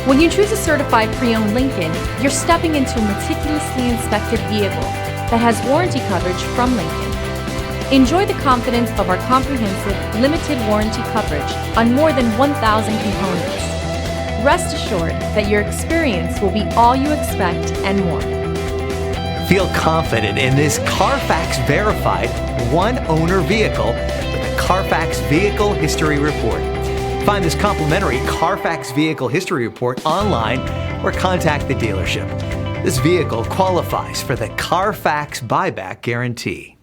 When you choose a certified pre-owned Lincoln, you're stepping into a meticulously inspected vehicle that has warranty coverage from Lincoln. Enjoy the confidence of our comprehensive, limited warranty coverage on more than 1,000 components. Rest assured that your experience will be all you expect and more. Feel confident in this Carfax verified one-owner vehicle with a Carfax Vehicle History Report. Find this complimentary Carfax Vehicle History Report online or contact the dealership. This vehicle qualifies for the Carfax Buyback Guarantee.